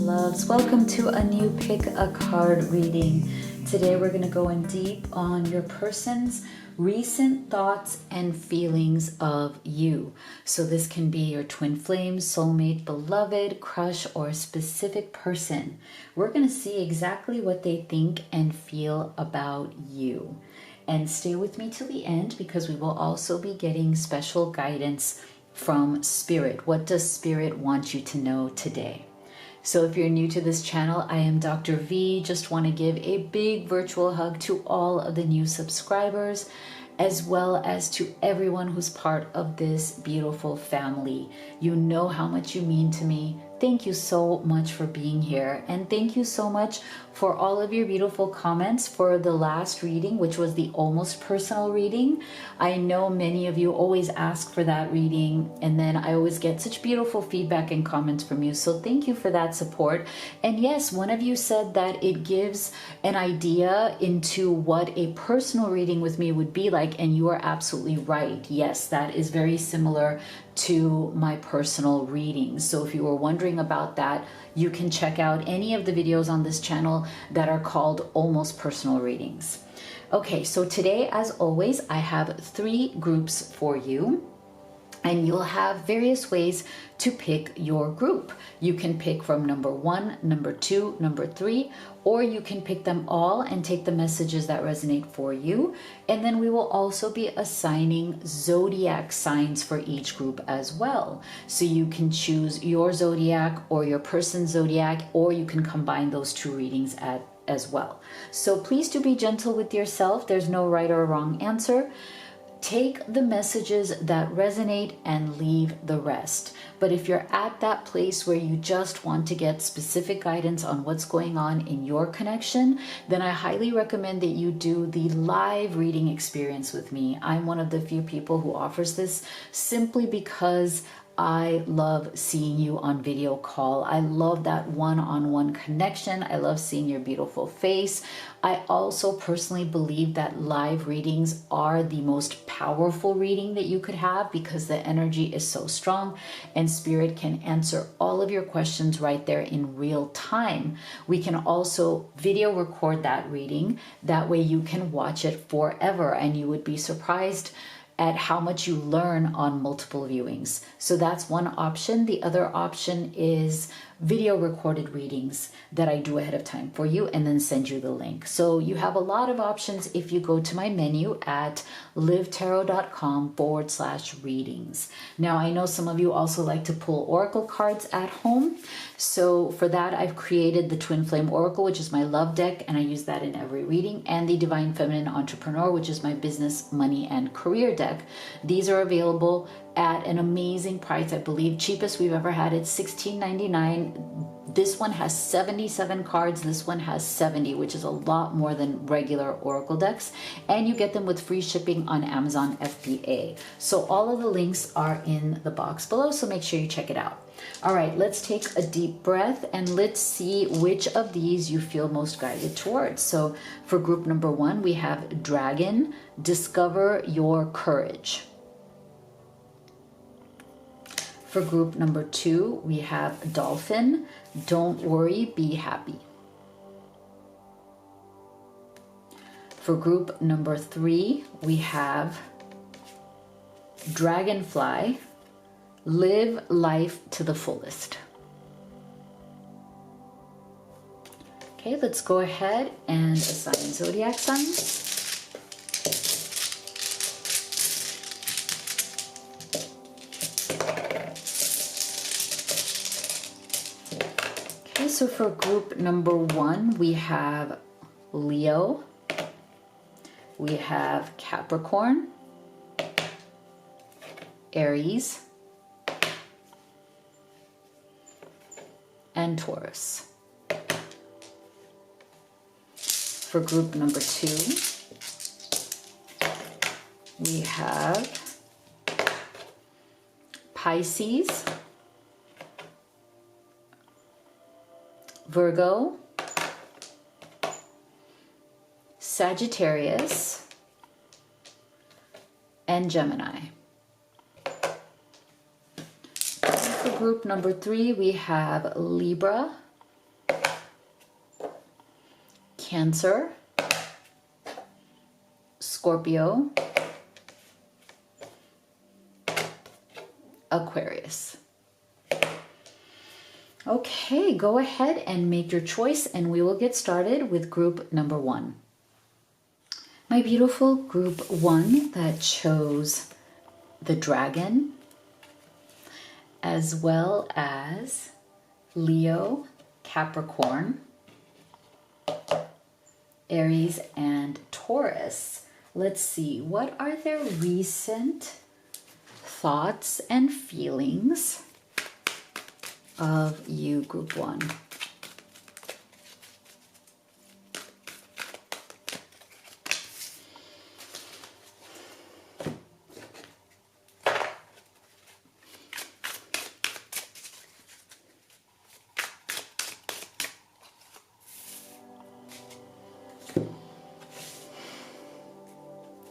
loves. Welcome to a new pick a card reading. Today we're going to go in deep on your person's recent thoughts and feelings of you. So this can be your twin flame, soulmate, beloved, crush, or a specific person. We're going to see exactly what they think and feel about you. And stay with me till the end because we will also be getting special guidance from Spirit. What does Spirit want you to know today? So if you're new to this channel, I am Dr. V. Just want to give a big virtual hug to all of the new subscribers, as well as to everyone who's part of this beautiful family. You know how much you mean to me. Thank you so much for being here. And thank you so much for all of your beautiful comments for the last reading, which was the almost personal reading. I know many of you always ask for that reading, and then I always get such beautiful feedback and comments from you. So thank you for that support. And yes, one of you said that it gives an idea into what a personal reading with me would be like, and you are absolutely right. Yes, that is very similar to my personal readings. So if you were wondering about that, you can check out any of the videos on this channel that are called almost personal readings. Okay, so today, as always, I have 3 groups for you. And you'll have various ways to pick your group. You can pick from number 1, number 2, number 3, or you can pick them all and take the messages that resonate for you. And then we will also be assigning zodiac signs for each group as well. So you can choose your zodiac or your person's zodiac, or you can combine those 2 readings as well. So please do be gentle with yourself. There's no right or wrong answer. Take the messages that resonate and leave the rest. But if you're at that place where you just want to get specific guidance on what's going on in your connection, then I highly recommend that you do the live reading experience with me. I'm one of the few people who offers this simply because I love seeing you on video call. I love that one-on-one connection. I love seeing your beautiful face. I also personally believe that live readings are the most powerful reading that you could have because the energy is so strong and Spirit can answer all of your questions right there in real time. We can also video record that reading. That way you can watch it forever and you would be surprised at how much you learn on multiple viewings. So that's one option. The other option is video recorded readings that I do ahead of time for you and then send you the link. So you have a lot of options if you go to my menu at livetarot.com/readings. Now, I know some of you also like to pull oracle cards at home. So for that, I've created the Twin Flame Oracle, which is my love deck, and I use that in every reading, and the Divine Feminine Entrepreneur, which is my business, money, and career deck. These are available at an amazing price. I believe cheapest we've ever had, it's $16.99. This one has 77 cards. This one has 70, which is a lot more than regular oracle decks. And you get them with free shipping on Amazon FBA. So all of the links are in the box below, so make sure you check it out. All right, let's take a deep breath and let's see which of these you feel most guided towards. So for group number 1, we have Dragon, Discover Your Courage. For group number 2, we have Dolphin, Don't Worry, Be Happy. For group number 3, we have Dragonfly, Live Life to the Fullest. Okay, let's go ahead and assign zodiac signs. So for group number 1, we have Leo, we have Capricorn, Aries, and Taurus. For group number 2, we have Pisces, Virgo, Sagittarius, and Gemini. For group number 3, we have Libra, Cancer, Scorpio, Aquarius. Okay, go ahead and make your choice and we will get started with group number 1. My beautiful group 1 that chose the dragon, as well as Leo, Capricorn, Aries, and Taurus. Let's see, what are their recent thoughts and feelings of you, group 1?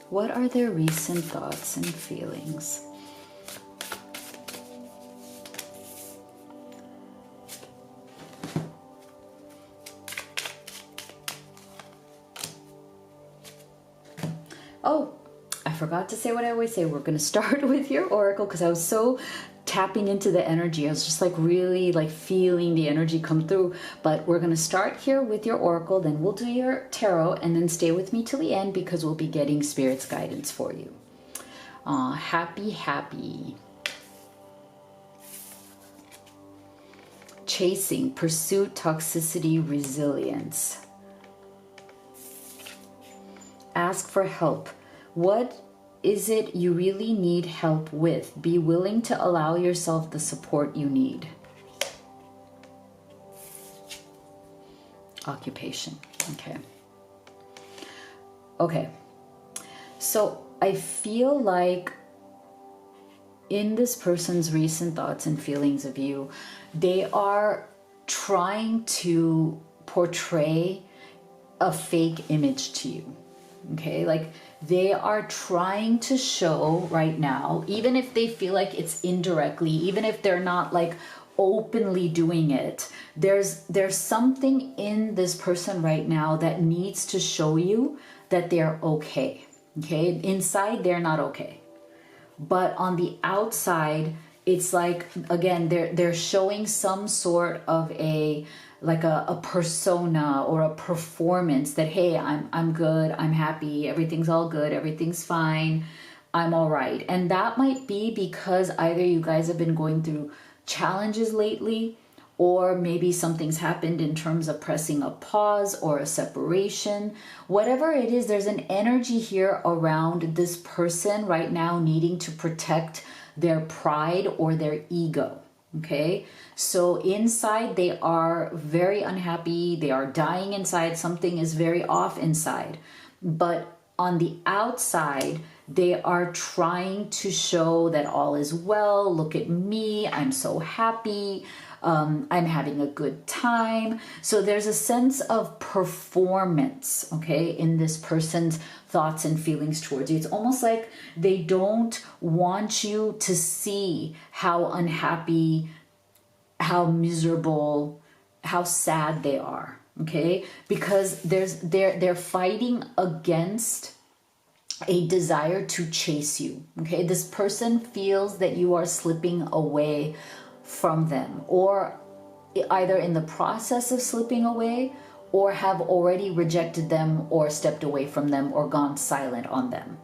What are their recent thoughts and feelings? Oh, I forgot to say what I always say. We're going to start with your oracle because I was so tapping into the energy. I was just like really like feeling the energy come through. But we're going to start here with your oracle, then we'll do your tarot, and then stay with me till the end because we'll be getting Spirit's guidance for you. Happy. Chasing, pursuit, toxicity, resilience. Ask for help. What is it you really need help with? Be willing to allow yourself the support you need. Occupation. Okay. So I feel like in this person's recent thoughts and feelings of you, they are trying to portray a fake image to you. Okay, like they are trying to show right now, even if they feel like it's indirectly, even if they're not like openly doing it, there's something in this person right now that needs to show you that they're okay. Okay, inside they're not okay, but on the outside it's like, again, they're showing some sort of a persona or a performance that, hey, I'm good, I'm happy, everything's all good, everything's fine, I'm all right. And that might be because either you guys have been going through challenges lately, or maybe something's happened in terms of pressing a pause or a separation. Whatever it is, there's an energy here around this person right now needing to protect their pride or their ego. Okay, so inside they are very unhappy, they are dying inside, something is very off inside, but on the outside they are trying to show that all is well. Look at me, I'm so happy, I'm having a good time. So there's a sense of performance, okay, in this person's thoughts and feelings towards you. It's almost like they don't want you to see how unhappy, how miserable, how sad they are, okay? Because they're fighting against a desire to chase you, okay? This person feels that you are slipping away from them, or either in the process of slipping away, or have already rejected them or stepped away from them or gone silent on them.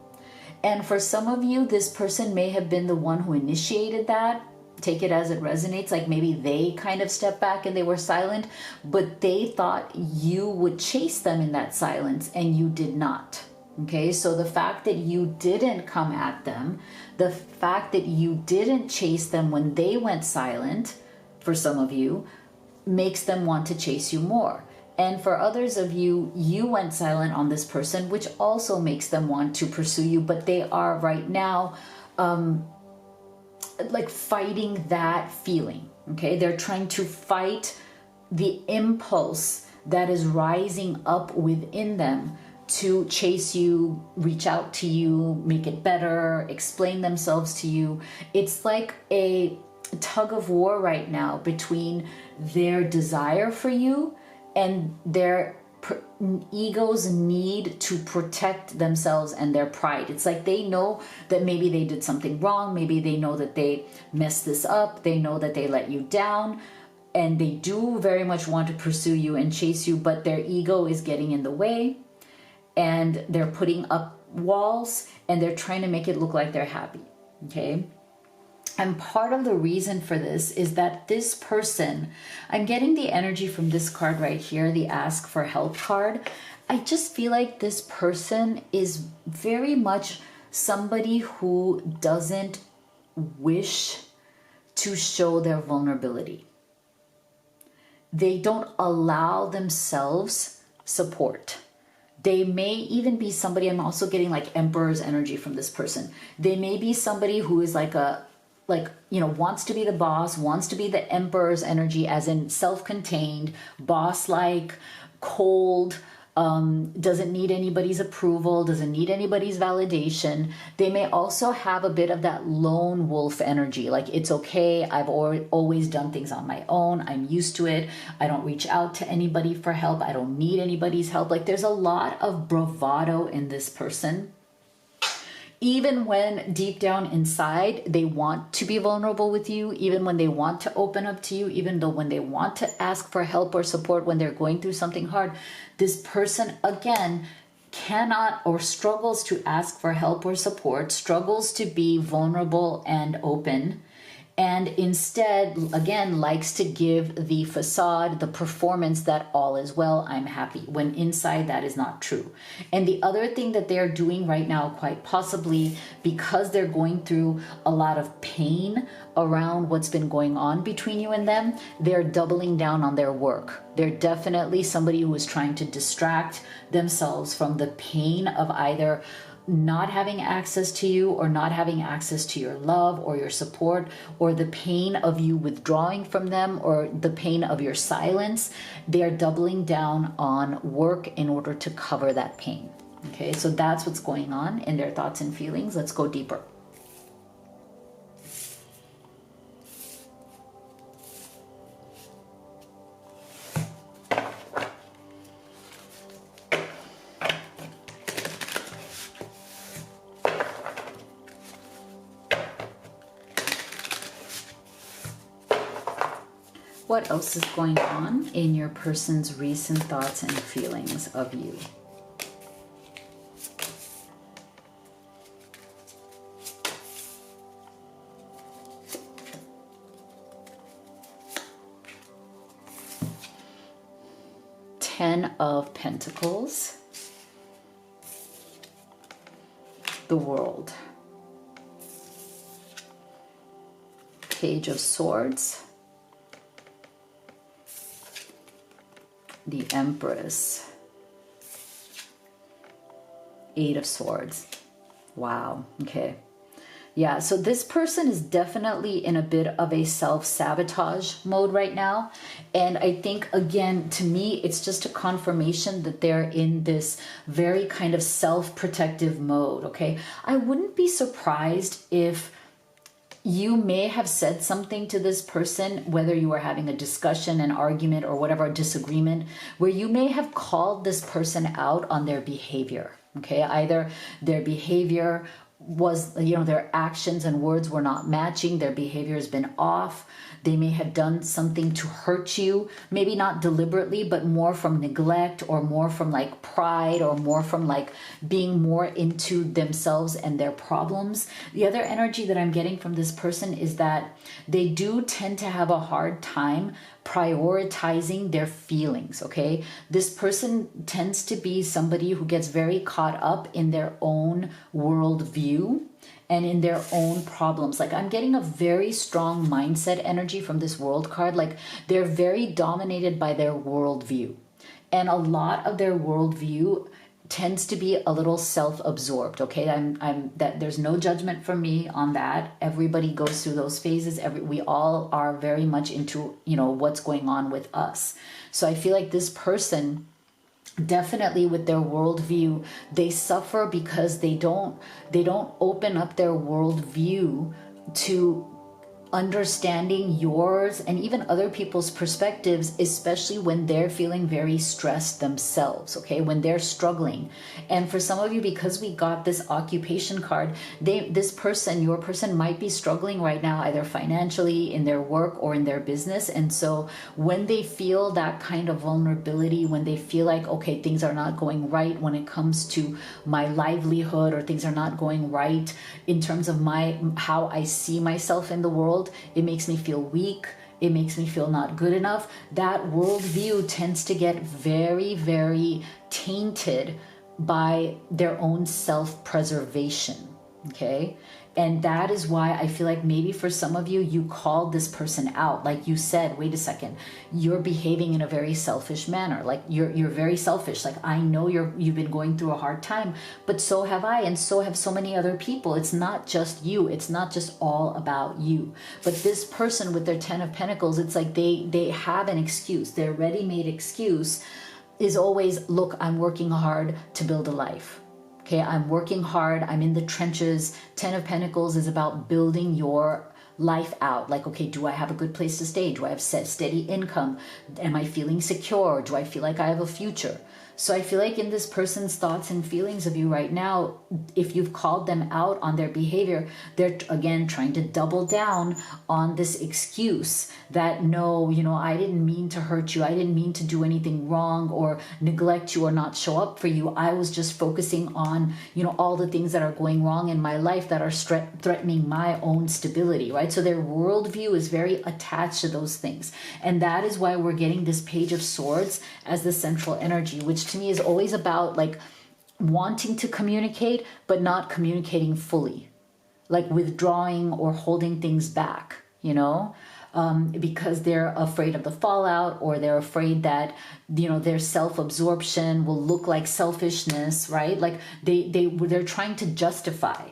And for some of you, this person may have been the one who initiated that. Take it as it resonates, like maybe they kind of stepped back and they were silent, but they thought you would chase them in that silence and you did not. Okay, so the fact that you didn't come at them, the fact that you didn't chase them when they went silent, for some of you, makes them want to chase you more. And for others of you, you went silent on this person, which also makes them want to pursue you, but they are right now like fighting that feeling. Okay, they're trying to fight the impulse that is rising up within them to chase you, reach out to you, make it better, explain themselves to you. It's like a tug of war right now between their desire for you and their ego's need to protect themselves and their pride. It's like they know that maybe they did something wrong. Maybe they know that they messed this up. They know that they let you down. And they do very much want to pursue you and chase you, but their ego is getting in the way. And they're putting up walls and they're trying to make it look like they're happy. Okay? And part of the reason for this is that this person, I'm getting the energy from this card right here, the Ask for Help card. I just feel like this person is very much somebody who doesn't wish to show their vulnerability. They don't allow themselves support. They may even be somebody, I'm also getting like Emperor's energy from this person. They may be somebody who is wants to be the boss, wants to be the Emperor's energy, as in self-contained, boss-like, cold, doesn't need anybody's approval, doesn't need anybody's validation. They may also have a bit of that lone wolf energy, like it's okay, I've always done things on my own, I'm used to it, I don't reach out to anybody for help, I don't need anybody's help. Like there's a lot of bravado in this person. Even when deep down inside, they want to be vulnerable with you, even when they want to open up to you, even though when they want to ask for help or support when they're going through something hard, this person, again, cannot or struggles to ask for help or support, struggles to be vulnerable and open, and instead, again, likes to give the facade, the performance that all is well, I'm happy, when inside that is not true. And the other thing that they're doing right now, quite possibly because they're going through a lot of pain around what's been going on between you and them, they're doubling down on their work. They're definitely somebody who is trying to distract themselves from the pain of either not having access to you or not having access to your love or your support, or the pain of you withdrawing from them, or the pain of your silence. They are doubling down on work in order to cover that pain. Okay, so that's what's going on in their thoughts and feelings. Let's go deeper. What else is going on in your person's recent thoughts and feelings of you? Ten of Pentacles. The World. Page of Swords. The Empress. Eight of Swords. Wow. Okay. Yeah, so this person is definitely in a bit of a self-sabotage mode right now. And I think, again, to me, it's just a confirmation that they're in this very kind of self-protective mode, okay? I wouldn't be surprised if you may have said something to this person, whether you were having a discussion, an argument, or whatever, a disagreement, where you may have called this person out on their behavior, okay? Either their behavior was, their actions and words were not matching, their behavior has been off, they may have done something to hurt you, maybe not deliberately, but more from neglect, or more from like pride, or more from like being more into themselves and their problems. The other energy that I'm getting from this person is that they do tend to have a hard time prioritizing their feelings, okay? This person tends to be somebody who gets very caught up in their own worldview and in their own problems. Like, I'm getting a very strong mindset energy from this World card. Like, they're very dominated by their worldview. And a lot of their worldview tends to be a little self-absorbed, okay? That there's no judgment from me on that. Everybody goes through those phases. We all are very much into, what's going on with us. So I feel like this person, definitely with their worldview, they suffer because they don't open up their worldview to understanding yours and even other people's perspectives, especially when they're feeling very stressed themselves, okay, when they're struggling. And for some of you, because we got this occupation card, your person might be struggling right now, either financially, in their work, or in their business. And so when they feel that kind of vulnerability, when they feel like, okay, things are not going right when it comes to my livelihood, or things are not going right in terms of how I see myself in the world, it makes me feel weak. It makes me feel not good enough. That worldview tends to get very, very tainted by their own self-preservation, okay? And that is why I feel like maybe for some of you, you called this person out. Like you said, wait a second, you're behaving in a very selfish manner. Like you're very selfish. Like, I know you've been going through a hard time, but so have I, and so have so many other people. It's not just you. It's not just all about you. But this person with their 10 of Pentacles, it's like they have an excuse. Their ready-made excuse is always, look, I'm working hard to build a life. Okay, I'm working hard. I'm in the trenches. 10 of Pentacles is about building your life out. Like, okay, do I have a good place to stay? Do I have steady income? Am I feeling secure? Do I feel like I have a future? So I feel like in this person's thoughts and feelings of you right now, if you've called them out on their behavior, they're again trying to double down on this excuse that, no, I didn't mean to hurt you. I didn't mean to do anything wrong or neglect you or not show up for you. I was just focusing on, all the things that are going wrong in my life that are threatening my own stability, right? So their worldview is very attached to those things. And that is why we're getting this Page of Swords as the central energy, which to me is always about like wanting to communicate, but not communicating fully, like withdrawing or holding things back, because they're afraid of the fallout, or they're afraid that, their self-absorption will look like selfishness, right? Like they're trying to justify,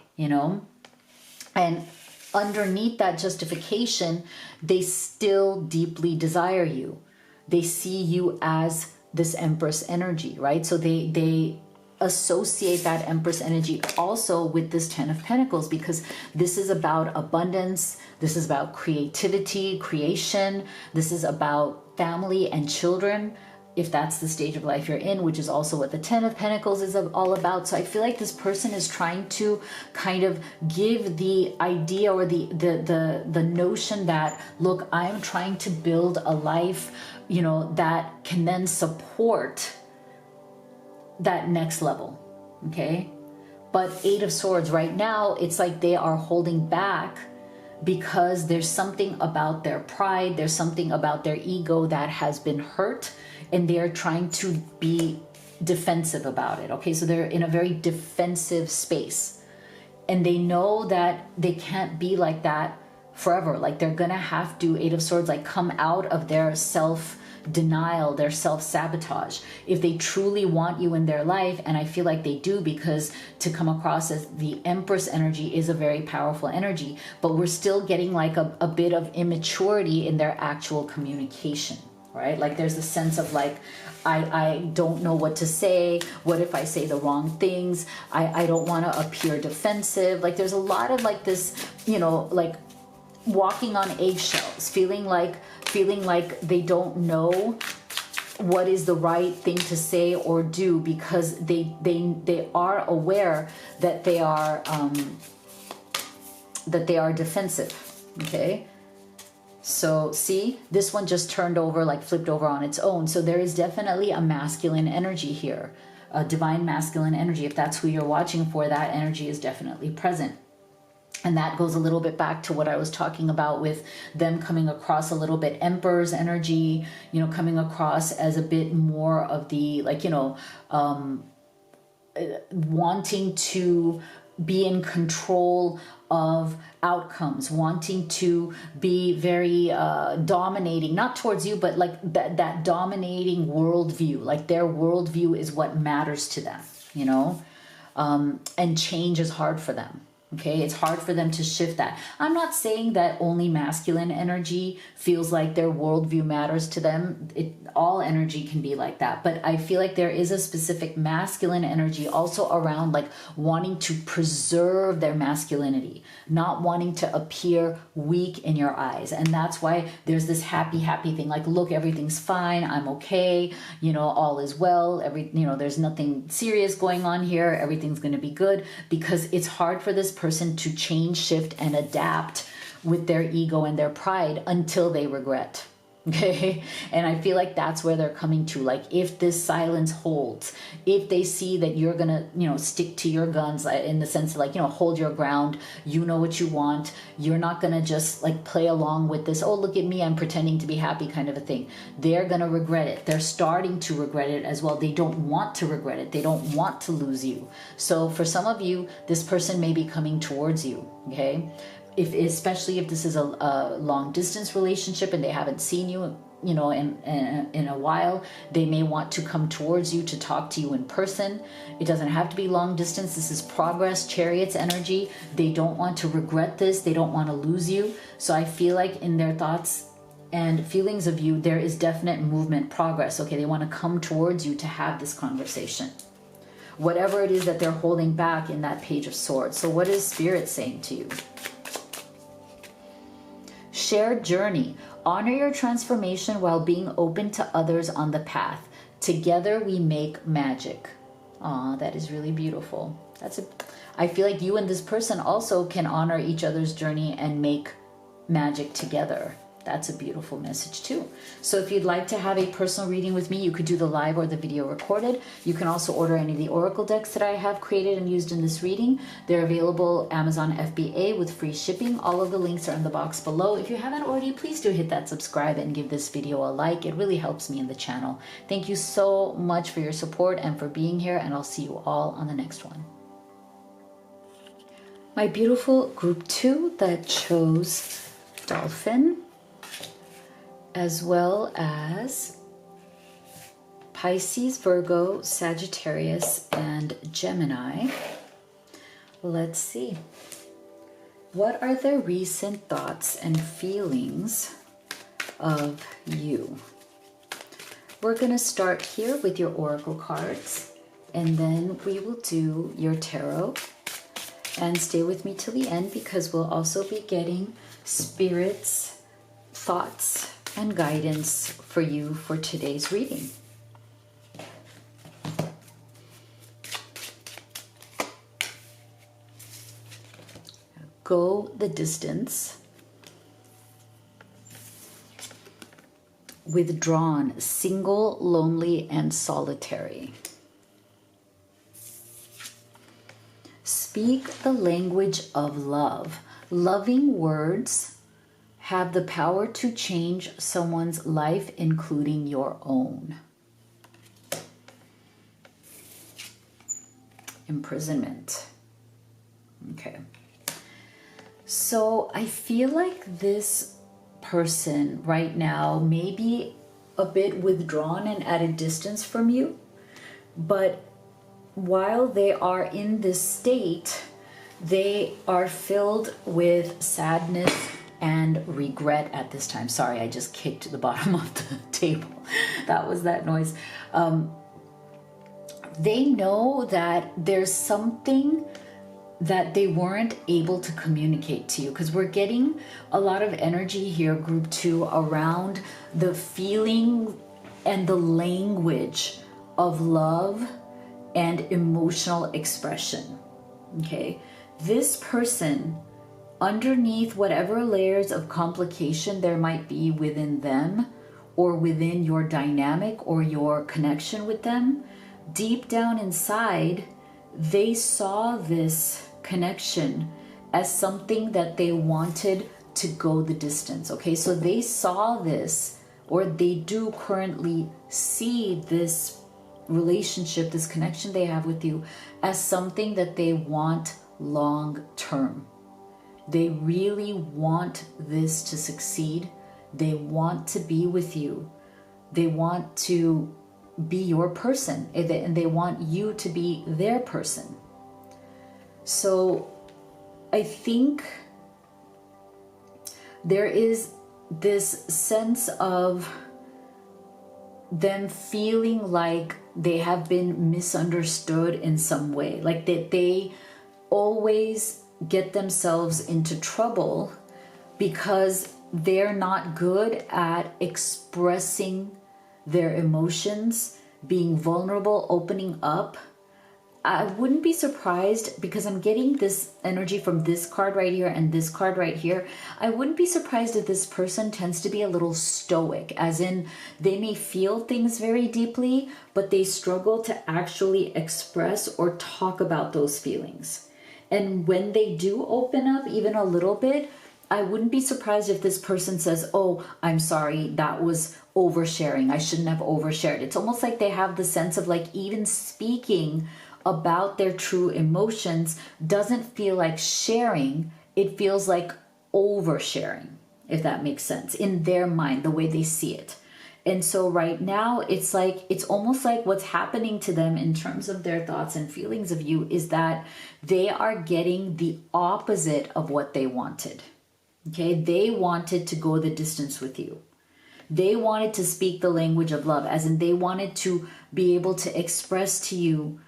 and underneath that justification, they still deeply desire you. They see you as this Empress energy, right? So they associate that Empress energy also with this 10 of Pentacles, because this is about abundance. This is about creativity, creation. This is about family and children, if that's the stage of life you're in, which is also what the 10 of Pentacles is all about. So I feel like this person is trying to kind of give the idea or the notion that, look, I'm trying to build a life, that can then support that next level, okay? But 8 of Swords right now, it's like they are holding back because there's something about their pride, there's something about their ego that has been hurt, and they're trying to be defensive about it, okay? So they're in a very defensive space, and they know that they can't be like that forever. Like they're gonna have to, 8 of Swords, like come out of their self-denial, their self-sabotage, if they truly want you in their life. And I feel like they do, because to come across as the Empress energy is a very powerful energy, but we're still getting like a bit of immaturity in their actual communication, right? Like there's a sense of like, I don't know what to say. What if I say the wrong things? I don't want to appear defensive. Like there's a lot of like this, like walking on eggshells, feeling like they don't know what is the right thing to say or do, because they are aware that they are defensive, okay? So see, this one just turned over, like flipped over on its own. So there is definitely a masculine energy here, a divine masculine energy. If that's who you're watching for, that energy is definitely present. And that goes a little bit back to what I was talking about with them coming across a little bit Emperor's energy, coming across as a bit more of the, like, wanting to be in control of outcomes, wanting to be very dominating, not towards you, but like that dominating worldview. Like their worldview is what matters to them, and change is hard for them. Okay, it's hard for them to shift that. I'm not saying that only masculine energy feels like their worldview matters to them. All energy can be like that. But I feel like there is a specific masculine energy also around like wanting to preserve their masculinity, not wanting to appear weak in your eyes. And that's why there's this happy thing. Like, look, everything's fine. I'm okay. You know, all is well. There's nothing serious going on here. Everything's going to be good, because it's hard for this person to change, shift, and adapt with their ego and their pride until they regret. Okay. And I feel like that's where they're coming to. Like, if this silence holds, if they see that you're going to, stick to your guns in the sense of like, hold your ground, you know what you want. You're not going to just like play along with this, oh, look at me, I'm pretending to be happy kind of a thing. They're going to regret it. They're starting to regret it as well. They don't want to regret it. They don't want to lose you. So for some of you, this person may be coming towards you. Okay. Especially if this is a long distance relationship and they haven't seen you, in a while, they may want to come towards you to talk to you in person. It doesn't have to be long distance. This is progress, chariots energy. They don't want to regret this. They don't want to lose you. So I feel like in their thoughts and feelings of you, there is definite movement, progress. Okay, they want to come towards you to have this conversation. Whatever it is that they're holding back in that Page of Swords. So what is Spirit saying to you? Shared journey. Honor your transformation while being open to others on the path. Together we make magic. Aw, that is really beautiful. I feel like you and this person also can honor each other's journey and make magic together. That's a beautiful message too. So if you'd like to have a personal reading with me, you could do the live or the video recorded. You can also order any of the oracle decks that I have created and used in this reading. They're available Amazon FBA with free shipping. All of the links are in the box below. If you haven't already, please do hit that subscribe and give this video a like. It really helps me in the channel. Thank you so much for your support and for being here, and I'll see you all on the next one. My beautiful group 2 that chose Dolphin, as well as Pisces, Virgo, Sagittarius, and Gemini. Let's see. What are the recent thoughts and feelings of you? We're going to start here with your oracle cards, and then we will do your tarot. And stay with me till the end, because we'll also be getting Spirit's thoughts and guidance for you for today's reading. Go the distance. Withdrawn, single, lonely, and solitary. Speak the language of love. Loving words have the power to change someone's life, including your own. Imprisonment. Okay. So I feel like this person right now may be a bit withdrawn and at a distance from you, but while they are in this state, they are filled with sadness and regret at this time. Sorry, I just kicked the bottom of the table. That was that noise. They know that there's something that they weren't able to communicate to you, because we're getting a lot of energy here, group 2, around the feeling and the language of love and emotional expression. Okay, this person, underneath whatever layers of complication there might be within them or within your dynamic or your connection with them, deep down inside, they saw this connection as something that they wanted to go the distance. Okay, so they saw this, or they do currently see this relationship, this connection they have with you, as something that they want long term. They really want this to succeed. They want to be with you. They want to be your person, and they want you to be their person. So I think there is this sense of them feeling like they have been misunderstood in some way, like that they always get themselves into trouble because they're not good at expressing their emotions, being vulnerable, opening up. I wouldn't be surprised, because I'm getting this energy from this card right here and this card right here. I wouldn't be surprised if this person tends to be a little stoic, as in they may feel things very deeply, but they struggle to actually express or talk about those feelings. And when they do open up even a little bit, I wouldn't be surprised if this person says, oh, I'm sorry, that was oversharing. I shouldn't have overshared. It's almost like they have the sense of like even speaking about their true emotions doesn't feel like sharing. It feels like oversharing, if that makes sense, in their mind, the way they see it. And so right now, it's like, it's almost like what's happening to them in terms of their thoughts and feelings of you is that they are getting the opposite of what they wanted. Okay, they wanted to go the distance with you. They wanted to speak the language of love, as in they wanted to be able to express to you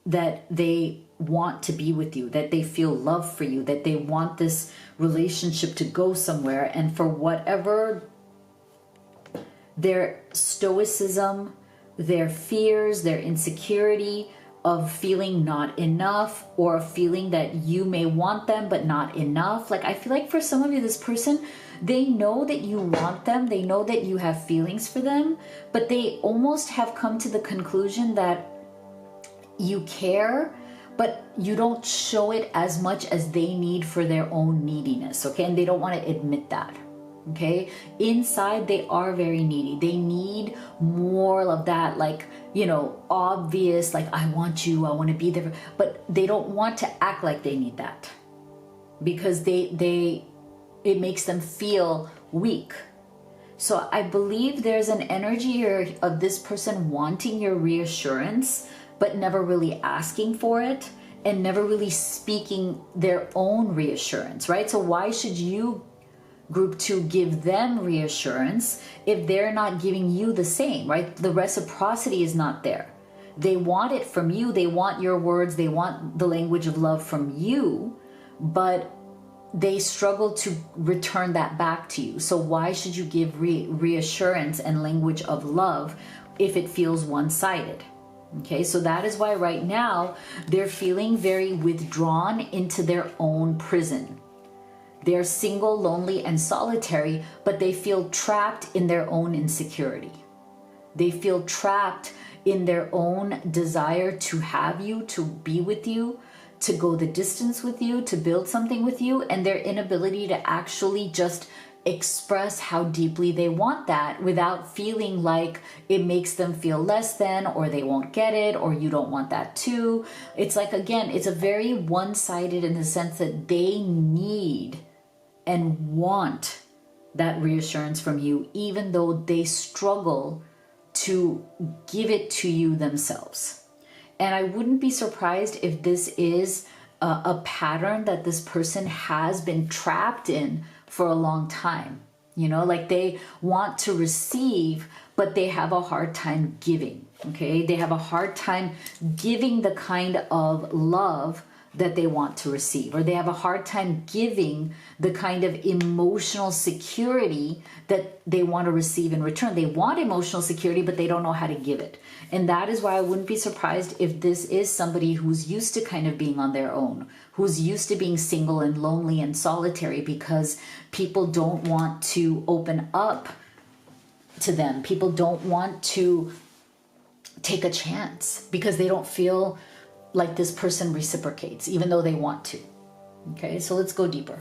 that they want to be with you, that they feel love for you, that they want this relationship to go somewhere. And for whatever their stoicism, their fears, their insecurity of feeling not enough, or feeling that you may want them but not enough. Like I feel like for some of you, this person, they know that you want them, they know that you have feelings for them, but they almost have come to the conclusion that you care, but you don't show it as much as they need for their own neediness, okay? And they don't want to admit that, okay? Inside, they are very needy. They need more of that, like, you know, obvious, like, I want you, I want to be there, but they don't want to act like they need that, because it makes them feel weak. So I believe there's an energy here of this person wanting your reassurance, but never really asking for it and never really speaking their own reassurance, right? So why should you, group 2, give them reassurance if they're not giving you the same, right? The reciprocity is not there. They want it from you. They want your words. They want the language of love from you, but they struggle to return that back to you. So why should you give reassurance and language of love if it feels one-sided? Okay, so that is why right now they're feeling very withdrawn into their own prison. They're single, lonely, and solitary, but they feel trapped in their own insecurity. They feel trapped in their own desire to have you, to be with you, to go the distance with you, to build something with you, and their inability to actually just express how deeply they want that without feeling like it makes them feel less than, or they won't get it, or you don't want that too. It's like, again, it's a very one-sided in the sense that they need and want that reassurance from you, even though they struggle to give it to you themselves. And I wouldn't be surprised if this is a pattern that this person has been trapped in for a long time. You know, like they want to receive, but they have a hard time giving, okay? They have a hard time giving the kind of love that they want to receive, or they have a hard time giving the kind of emotional security that they want to receive in return. They want emotional security, but they don't know how to give it. And that is why I wouldn't be surprised if this is somebody who's used to kind of being on their own, who's used to being single and lonely and solitary, because people don't want to open up to them. People don't want to take a chance because they don't feel like this person reciprocates, even though they want to. Okay, so let's go deeper.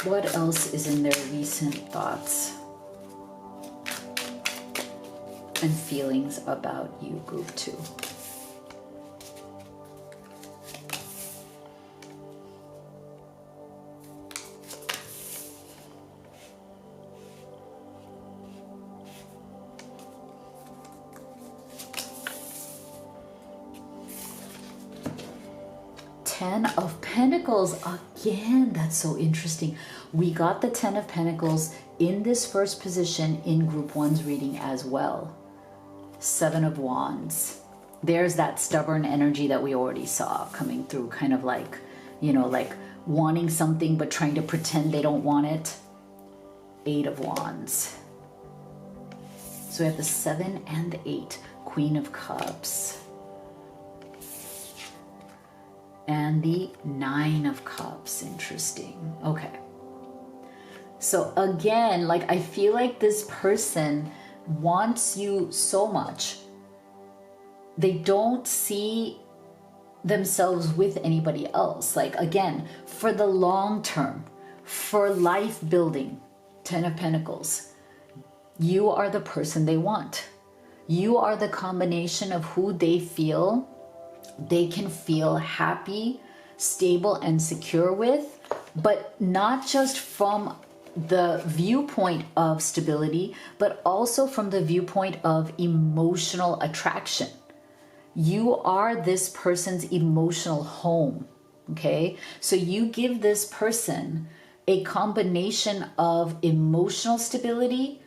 What else is in their recent thoughts and feelings about you, group 2? Ten of Pentacles again. That's so interesting. We got the Ten of Pentacles in this first position in group 1's reading as well. Seven of Wands. There's that stubborn energy that we already saw coming through, kind of like, you know, like wanting something but trying to pretend they don't want it. Eight of Wands. So we have the 7 and the 8. Queen of Cups. And the 9 of Cups. Interesting. Okay. So again, like, I feel like this person wants you so much. They don't see themselves with anybody else. Like, again, for the long term, for life building. 10 of Pentacles. You are the person they want. You are the combination of who they feel they can feel happy, stable, and secure with, but not just from the viewpoint of stability, but also from the viewpoint of emotional attraction. You are this person's emotional home, okay? So you give this person a combination of emotional stability,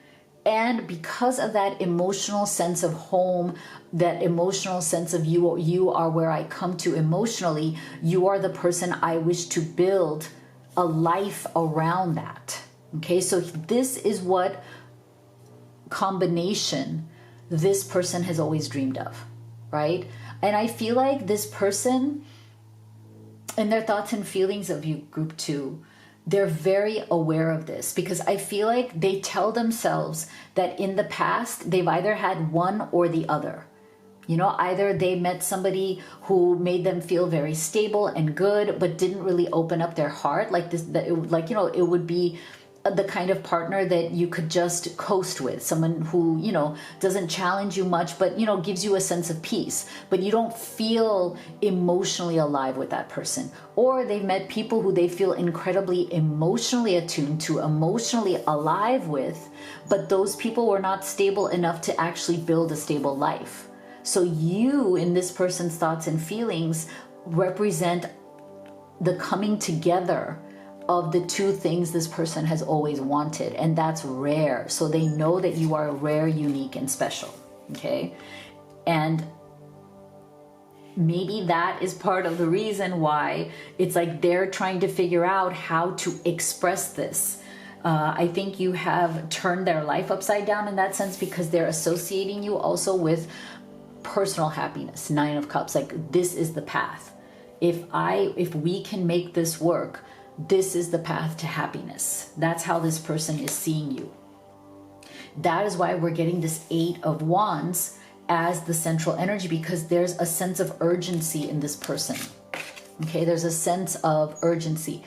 and because of that emotional sense of home, that emotional sense of you are where I come to emotionally, you are the person I wish to build a life around that. Okay, so this is what combination this person has always dreamed of, right? And I feel like this person, in their thoughts and feelings of you, group 2, they're very aware of this, because I feel like they tell themselves that in the past, they've either had one or the other. You know, either they met somebody who made them feel very stable and good, but didn't really open up their heart. Like this, like, you know, it would be the kind of partner that you could just coast with, someone who, you know, doesn't challenge you much, but, you know, gives you a sense of peace, but you don't feel emotionally alive with that person. Or they've met people who they feel incredibly emotionally attuned to, emotionally alive with, but those people were not stable enough to actually build a stable life. So you, in this person's thoughts and feelings, represent the coming together of the two things this person has always wanted, and that's rare. So they know that you are rare, unique, and special, okay? And maybe that is part of the reason why it's like they're trying to figure out how to express this. I think you have turned their life upside down in that sense, because they're associating you also with personal happiness. 9 of Cups, like, this is the path. If we can make this work, this is the path to happiness. That's how this person is seeing you. That is why we're getting this 8 of Wands as the central energy, because there's a sense of urgency in this person. Okay, there's a sense of urgency.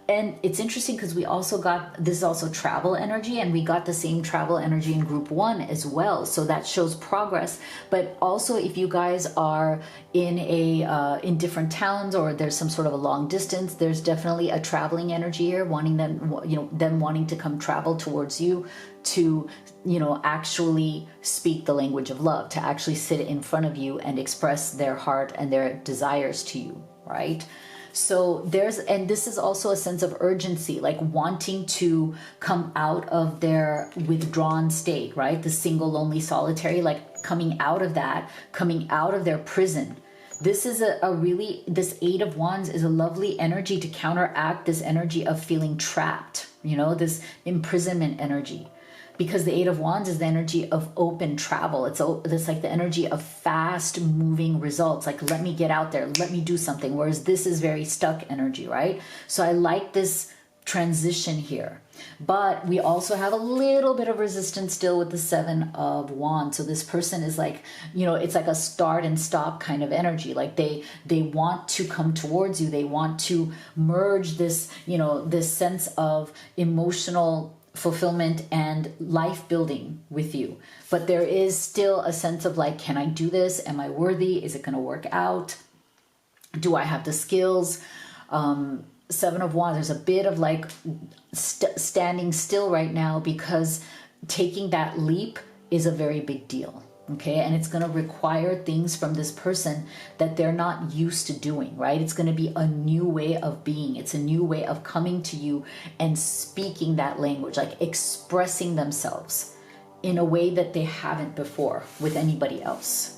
And it's interesting because we also got, this is also travel energy, and we got the same travel energy in group 1 as well. So that shows progress. But also, if you guys are in in different towns, or there's some sort of a long distance, there's definitely a traveling energy here, wanting them, you know, them wanting to come travel towards you to, you know, actually speak the language of love, to actually sit in front of you and express their heart and their desires to you, right? So and this is also a sense of urgency, like wanting to come out of their withdrawn state, right? The single, lonely, solitary, like coming out of that, coming out of their prison. This is this 8 of Wands is a lovely energy to counteract this energy of feeling trapped, you know, this imprisonment energy. Because the 8 of Wands is the energy of open travel. It's like the energy of fast moving results. Like, let me get out there, let me do something. Whereas this is very stuck energy, right? So I like this transition here. But we also have a little bit of resistance still with the 7 of Wands. So this person is like, you know, it's like a start and stop kind of energy. Like they want to come towards you. They want to merge this, you know, this sense of emotional fulfillment and life building with you. But there is still a sense of like, can I do this? Am I worthy? Is it going to work out? Do I have the skills? 7 of Wands, there's a bit of like standing still right now, because taking that leap is a very big deal. Okay, and it's going to require things from this person that they're not used to doing, right? It's going to be a new way of being. It's a new way of coming to you and speaking that language, like expressing themselves in a way that they haven't before with anybody else.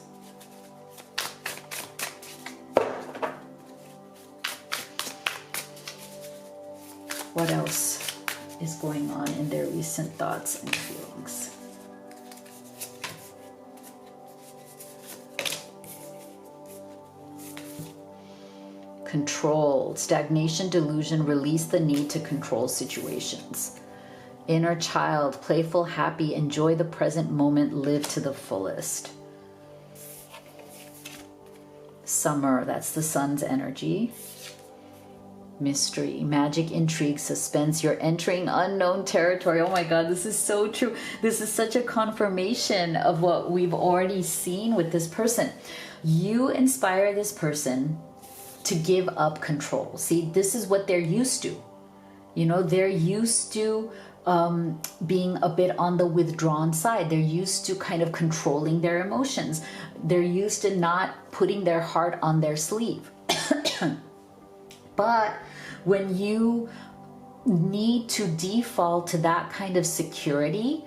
What else is going on in their recent thoughts and feelings? Control, stagnation, delusion, release the need to control situations. Inner child, playful, happy, enjoy the present moment, live to the fullest. Summer, that's the sun's energy. Mystery, magic, intrigue, suspense. You're entering unknown territory. Oh my God, this is so true. This is such a confirmation of what we've already seen with this person. You inspire this person to give up control. See, this is what they're used to. You know, they're used to being a bit on the withdrawn side. They're used to kind of controlling their emotions. They're used to not putting their heart on their sleeve. But when you need to default to that kind of security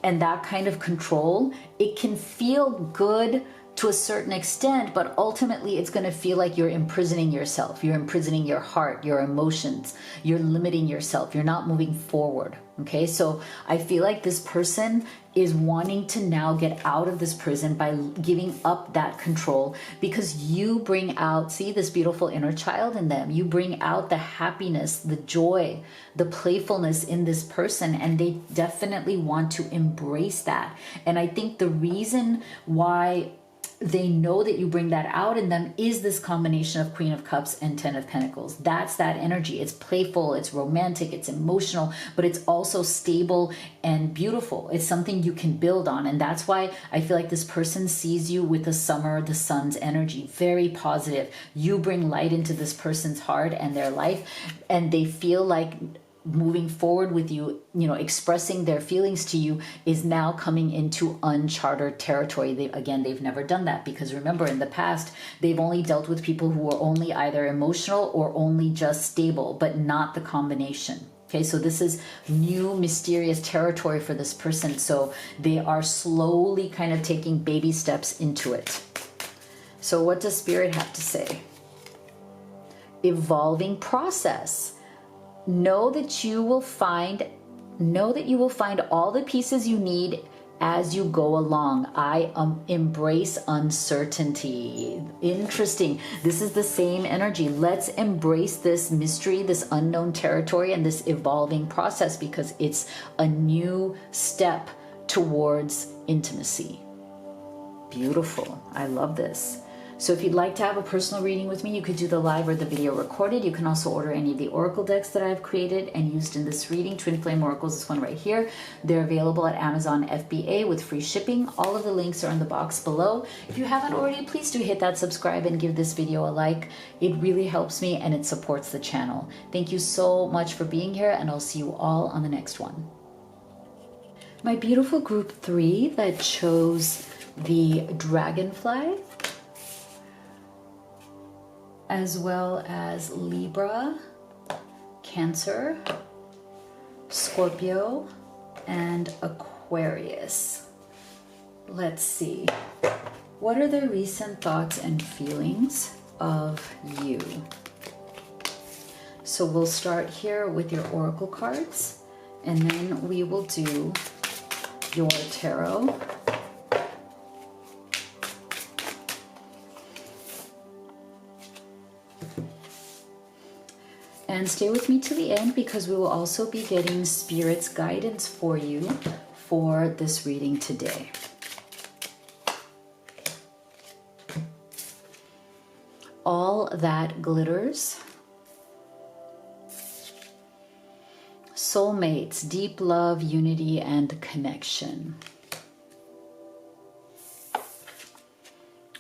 and that kind of control, it can feel good to a certain extent, but ultimately it's going to feel like you're imprisoning yourself. You're imprisoning your heart, your emotions. You're limiting yourself. You're not moving forward. Okay, so I feel like this person is wanting to now get out of this prison by giving up that control, because you bring out, see, this beautiful inner child in them. You bring out the happiness, the joy, the playfulness in this person, and they definitely want to embrace that. And I think the reason why they know that you bring that out in them is this combination of Queen of Cups and 10 of Pentacles. That's that energy. It's playful, it's romantic, it's emotional, but it's also stable and beautiful. It's something you can build on. And that's why I feel like this person sees you with the summer, the sun's energy, very positive. You bring light into this person's heart and their life, and they feel like moving forward with you, you know, expressing their feelings to you is now coming into uncharted territory. They've never done that, because remember, in the past, they've only dealt with people who were only either emotional or only just stable, but not the combination. Okay, so this is new mysterious territory for this person. So they are slowly kind of taking baby steps into it. So what does Spirit have to say? Evolving process. Know that you will find all the pieces you need as you go along. I embrace uncertainty. Interesting. This is the same energy. Let's embrace this mystery, this unknown territory, and this evolving process, because it's a new step towards intimacy. Beautiful. I love this. So if you'd like to have a personal reading with me, you could do the live or the video recorded. You can also order any of the oracle decks that I've created and used in this reading. Twin Flame Oracles, this one right here. They're available at Amazon FBA with free shipping. All of the links are in the box below. If you haven't already, please do hit that subscribe and give this video a like. It really helps me and it supports the channel. Thank you so much for being here, and I'll see you all on the next one. My beautiful group 3 that chose the dragonfly, as well as Libra, Cancer, Scorpio, and Aquarius. Let's see. What are the recent thoughts and feelings of you? So we'll start here with your oracle cards, and then we will do your tarot. And stay with me to the end because we will also be getting Spirit's guidance for you for this reading today. All that glitters. Soulmates, deep love, unity, and connection.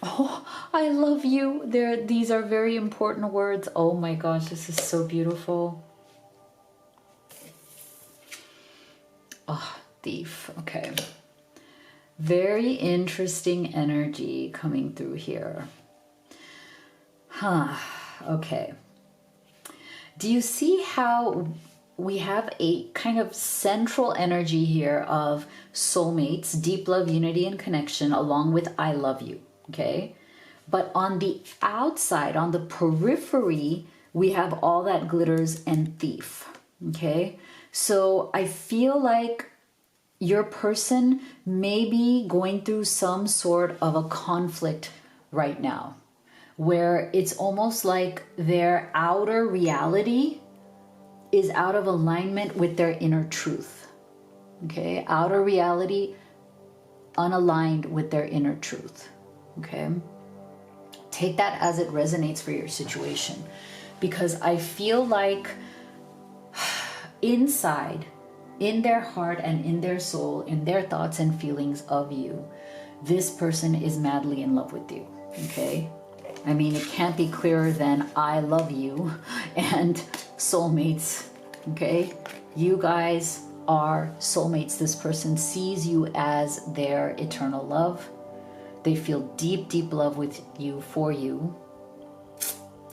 Oh, I love you. These are very important words. Oh my gosh, this is so beautiful. Oh, thief. Okay. Very interesting energy coming through here. Huh. Okay. Do you see how we have a kind of central energy here of soulmates, deep love, unity, and connection, along with I love you? Okay. But on the outside, on the periphery, we have all that glitters and thief. Okay. So I feel like your person may be going through some sort of a conflict right now, where it's almost like their outer reality is out of alignment with their inner truth. Okay. Outer reality unaligned with their inner truth. Okay. Take that as it resonates for your situation, because I feel like inside, in their heart and in their soul, in their thoughts and feelings of you, this person is madly in love with you. Okay. I mean, it can't be clearer than I love you and soulmates. Okay. You guys are soulmates. This person sees you as their eternal love. They feel deep, deep love with you, for you.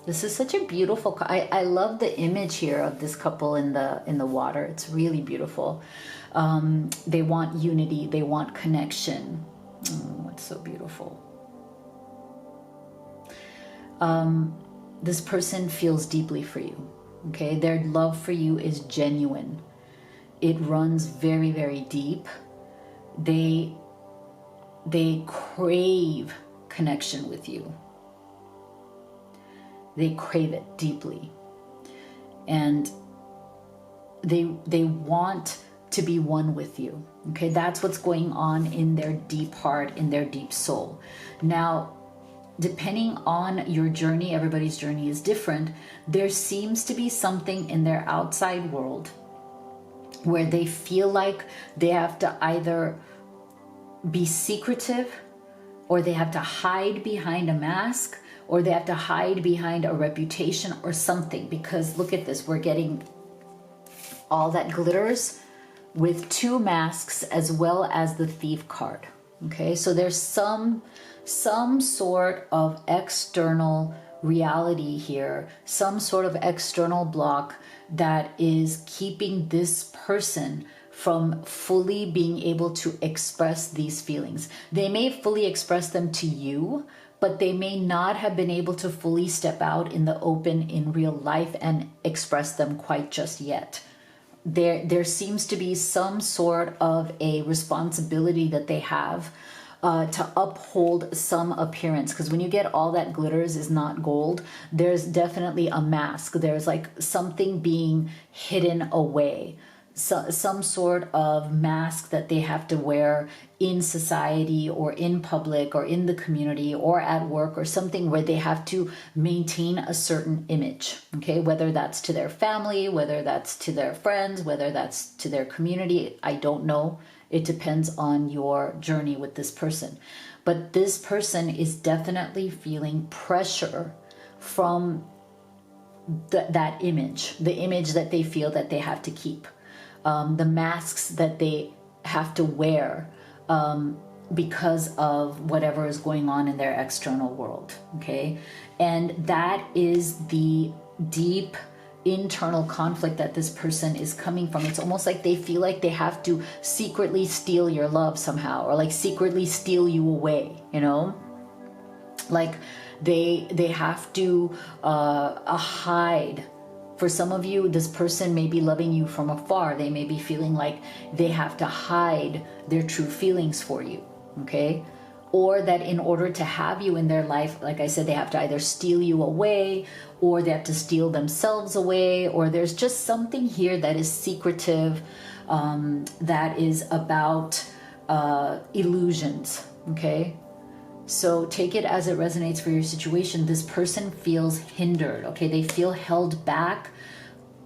This is such a beautiful, I love the image here of this couple in the water. It's really beautiful. They want unity. They want connection. Oh, it's so beautiful. This person feels deeply for you. Okay. Their love for you is genuine. It runs very, very deep. They crave connection with you. They crave it deeply. And they want to be one with you. Okay, that's what's going on in their deep heart, in their deep soul. Now, depending on your journey, everybody's journey is different. There seems to be something in their outside world where they feel like they have to either be secretive, or they have to hide behind a mask, or they have to hide behind a reputation or something. Because look at this, we're getting all that glitters with two masks as well as the thief card. Okay, so there's some sort of external reality here, some sort of external block that is keeping this person from fully being able to express these feelings. They may fully express them to you, but they may not have been able to fully step out in the open in real life and express them quite just yet. There seems to be some sort of a responsibility that they have to uphold some appearance, because when you get all that glitters is not gold, there's definitely a mask. There's like something being hidden away. So, some sort of mask that they have to wear in society or in public or in the community or at work, or something where they have to maintain a certain image. Okay, whether that's to their family, whether that's to their friends, whether that's to their community, I don't know. It depends on your journey with this person. But this person is definitely feeling pressure from that image, the image that they feel that they have to keep. The masks that they have to wear because of whatever is going on in their external world. Okay. And that is the deep internal conflict that this person is coming from. It's almost like they feel like they have to secretly steal your love somehow, or like secretly steal you away, you know, like they have to hide. For some of you, this person may be loving you from afar. They may be feeling like they have to hide their true feelings for you. Okay. or that in order to have you in their life, like I said, they have to either steal you away, or they have to steal themselves away, or there's just something here that is secretive, that is about illusions, okay? So take it as it resonates for your situation. This person feels hindered, okay? They feel held back.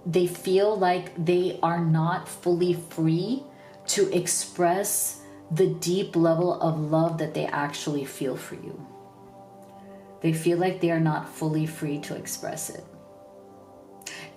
They feel like they are not fully free to express the deep level of love that they actually feel for you. They feel like they are not fully free to express it.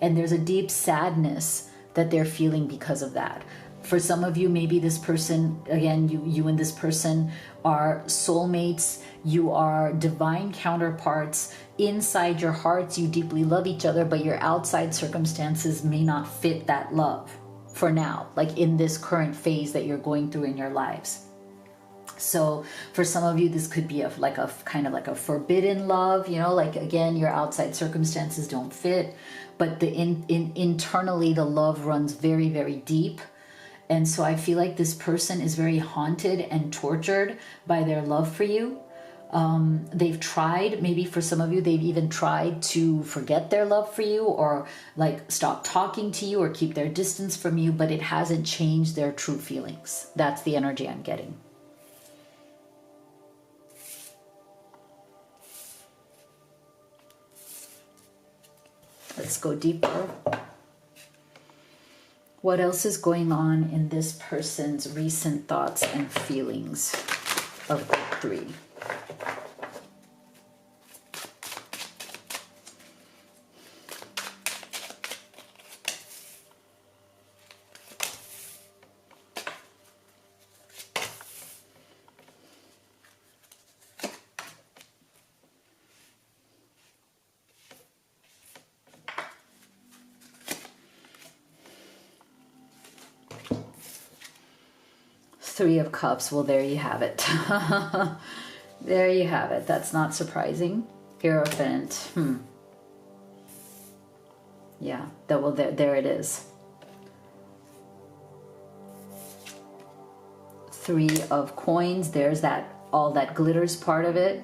And there's a deep sadness that they're feeling because of that. For some of you, maybe this person, again, you and this person are soulmates. You are divine counterparts. Inside your hearts, you deeply love each other, but your outside circumstances may not fit that love for now, like in this current phase that you're going through in your lives. So for some of you, this could be a kind of like a forbidden love, you know, like again, your outside circumstances don't fit, but internally the love runs very, very deep. And so I feel like this person is very haunted and tortured by their love for you. They've tried, maybe for some of you, they've even tried to forget their love for you, or like stop talking to you, or keep their distance from you, but it hasn't changed their true feelings. That's the energy I'm getting. Let's go deeper. What else is going on in this person's recent thoughts and feelings of the 3? Three of Cups. Well, there you have it. There you have it. That's not surprising. Hierophant. Yeah. Well, there it is. 3 of Coins. There's that, all that glitters part of it.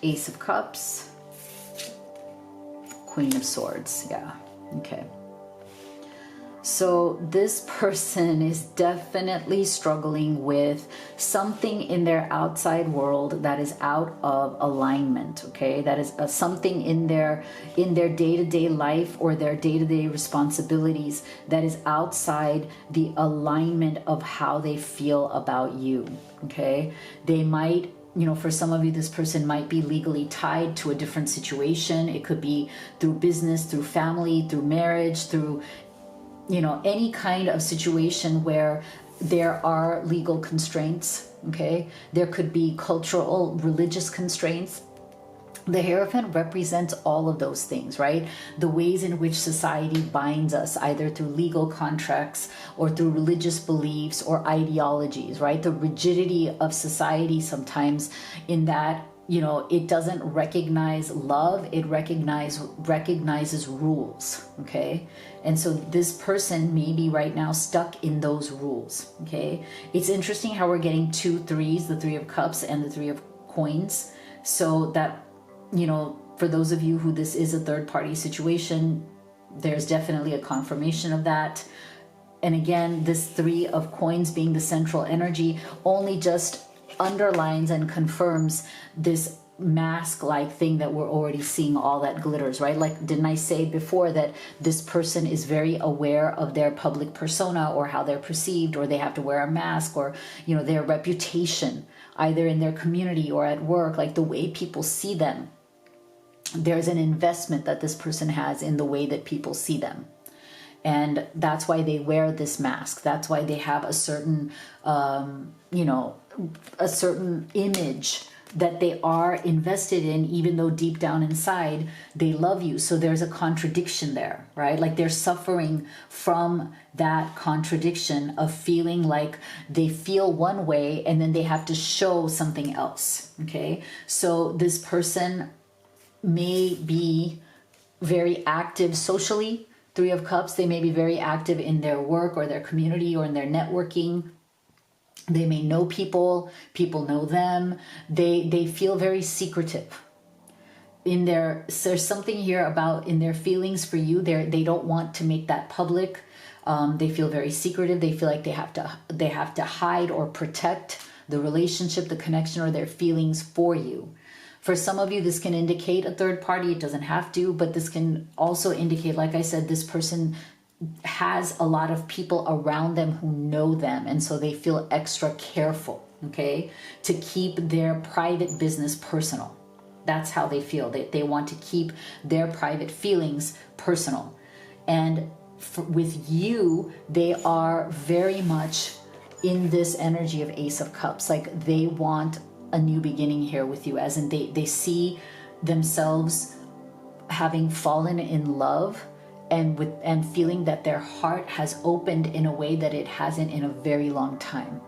Ace of Cups. Queen of Swords. Yeah. Okay. So this person is definitely struggling with something in their outside world that is out of alignment, okay? That is something in their day-to-day life or their day-to-day responsibilities that is outside the alignment of how they feel about you, okay? They might, you know, for some of you, this person might be legally tied to a different situation. It could be through business, through family, through marriage, through, you know, any kind of situation where there are legal constraints, okay? There could be cultural, religious constraints. The Hierophant represents all of those things, right? The ways in which society binds us, either through legal contracts or through religious beliefs or ideologies, right? The rigidity of society sometimes in that, you know, it doesn't recognize love, it recognizes rules, okay? And so this person may be right now stuck in those rules, okay? It's interesting how we're getting 2 3s, the 3 of Cups and the 3 of Coins. So that, you know, for those of you who this is a third-party situation, there's definitely a confirmation of that. And again, this 3 of Coins being the central energy only just underlines and confirms this mask-like thing that we're already seeing, all that glitters, right? Like, didn't I say before that this person is very aware of their public persona or how they're perceived, or they have to wear a mask, or, you know, their reputation, either in their community or at work, like the way people see them. There's an investment that this person has in the way that people see them. And that's why they wear this mask. That's why they have a certain, you know, a certain image that they are invested in, even though deep down inside they love you. So there's a contradiction there, right? Like they're suffering from that contradiction of feeling like they feel one way and then they have to show something else, okay? So this person may be very active socially, Three of Cups, they may be very active in their work or their community or in their networking. They may know people, people know them. They feel very secretive. There's something here about in their feelings for you. They don't want to make that public. They feel very secretive. They feel like they have to hide or protect the relationship, the connection, or their feelings for you. For some of you, this can indicate a third party. It doesn't have to, but this can also indicate, like I said, this person has a lot of people around them who know them, and so they feel extra careful, okay, to keep their private business personal. That's how they feel. They want to keep their private feelings personal. And with you, they are very much in this energy of Ace of Cups. Like they want a new beginning here with you, as in they see themselves having fallen in love and feeling that their heart has opened in a way that it hasn't in a very long time.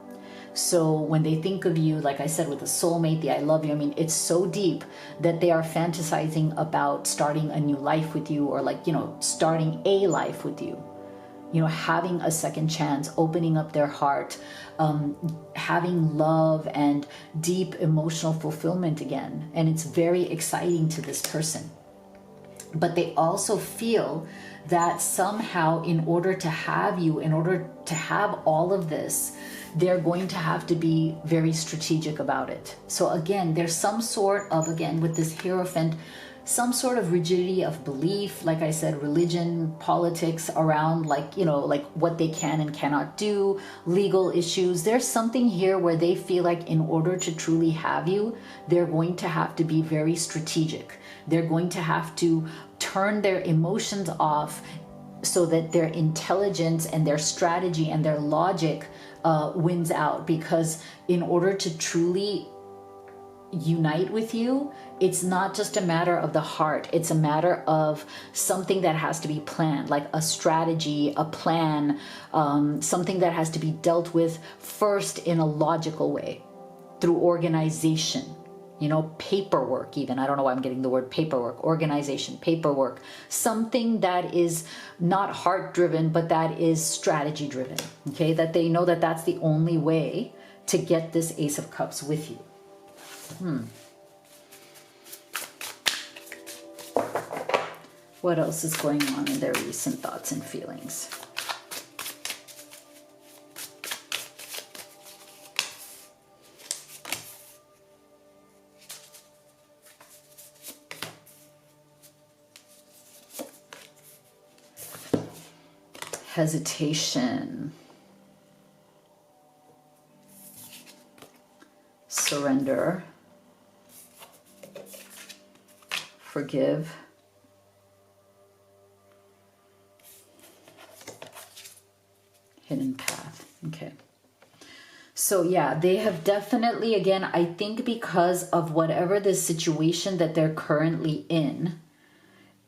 So when they think of you, like I said, with a soulmate, the I love you, I mean, it's so deep that they are fantasizing about starting a new life with you, or like, starting a life with you. Having a second chance, opening up their heart, having love and deep emotional fulfillment again. And it's very exciting to this person. But they also feel that somehow in order to have you, in order to have all of this, they're going to have to be very strategic about it. So again, there's some sort of, again, with this Hierophant, some sort of rigidity of belief, like I said, religion, politics around like what they can and cannot do, legal issues. There's something here where they feel like in order to truly have you, they're going to have to be very strategic. They're going to have to turn their emotions off so that their intelligence and their strategy and their logic wins out. Because in order to truly unite with you, it's not just a matter of the heart, it's a matter of something that has to be planned, like a strategy, a plan, something that has to be dealt with first in a logical way through organization, paperwork. Even I don't know why I'm getting the word paperwork, organization, paperwork, something that is not heart driven, but that is strategy driven. Okay, that they know that that's the only way to get this Ace of Cups with you. What else is going on in their recent thoughts and feelings? Hesitation. Surrender. Forgive. Hidden path. Okay. So yeah, they have definitely, again, I think because of whatever the situation that they're currently in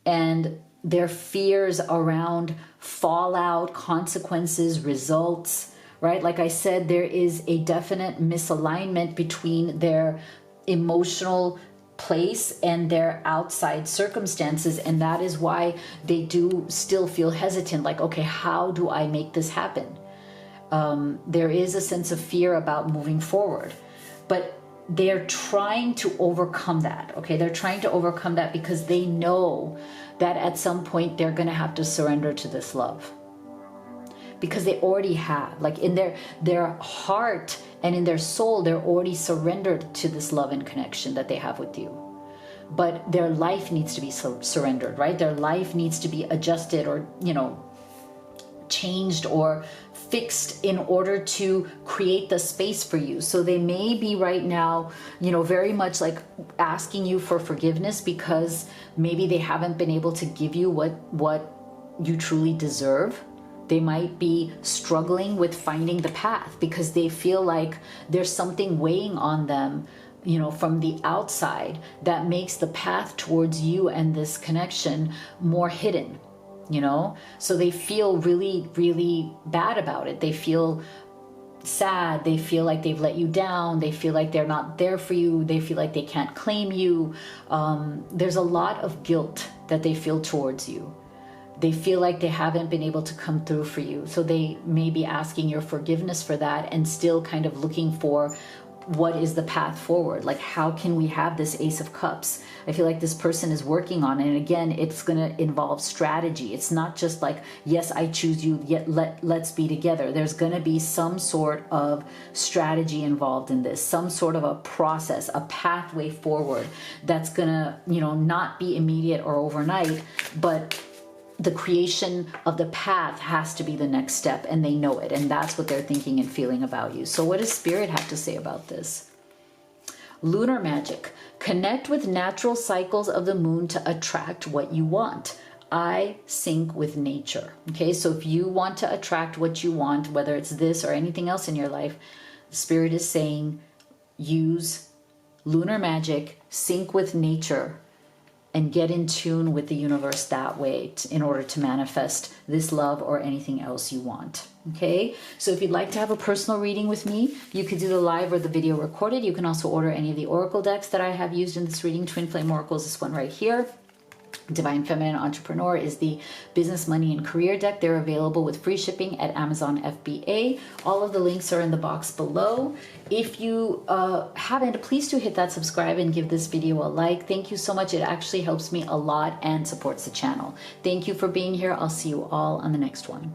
and their fears around fallout, consequences, results, right? Like I said, there is a definite misalignment between their emotional place and their outside circumstances, and that is why they do still feel hesitant, like, okay, how do I make this happen? There is a sense of fear about moving forward, but they're trying to overcome that. Okay, they're trying to overcome that because they know that at some point they're going to have to surrender to this love, because they already have, like in their heart and in their soul, they're already surrendered to this love and connection that they have with you. But their life needs to be surrendered, right? Their life needs to be adjusted or, changed or fixed in order to create the space for you. So they may be right now, very much like asking you for forgiveness because maybe they haven't been able to give you what you truly deserve. They might be struggling with finding the path because they feel like there's something weighing on them, from the outside that makes the path towards you and this connection more hidden, So they feel really, really bad about it. They feel sad. They feel like they've let you down. They feel like they're not there for you. They feel like they can't claim you. There's a lot of guilt that they feel towards you. they feel like they haven't been able to come through for you. So they may be asking your forgiveness for that and still kind of looking for what is the path forward. Like, how can we have this Ace of Cups? I feel like this person is working on it. And again, it's going to involve strategy. It's not just like, yes, I choose you, yet let's be together. There's going to be some sort of strategy involved in this, some sort of a process, a pathway forward that's going to, you know, not be immediate or overnight, but the creation of the path has to be the next step, and they know it, and that's what they're thinking and feeling about you. So what does Spirit have to say about this? Lunar magic. Connect with natural cycles of the moon to attract what you want. I sync with nature. Okay, so if you want to attract what you want, whether it's this or anything else in your life, Spirit is saying use lunar magic, sync with nature, and get in tune with the universe that way in order to manifest this love or anything else you want. Okay, so if you'd like to have a personal reading with me, you could do the live or the video recorded. You can also order any of the oracle decks that I have used in this reading. Twin Flame Oracles, this one right here. Divine Feminine Entrepreneur is the business, money, and career deck. They're available with free shipping at Amazon FBA. All of the links are in the box below. If you haven't, please do hit that subscribe and give this video a like. Thank you so much. It actually helps me a lot and supports the channel. Thank you for being here. I'll see you all on the next one.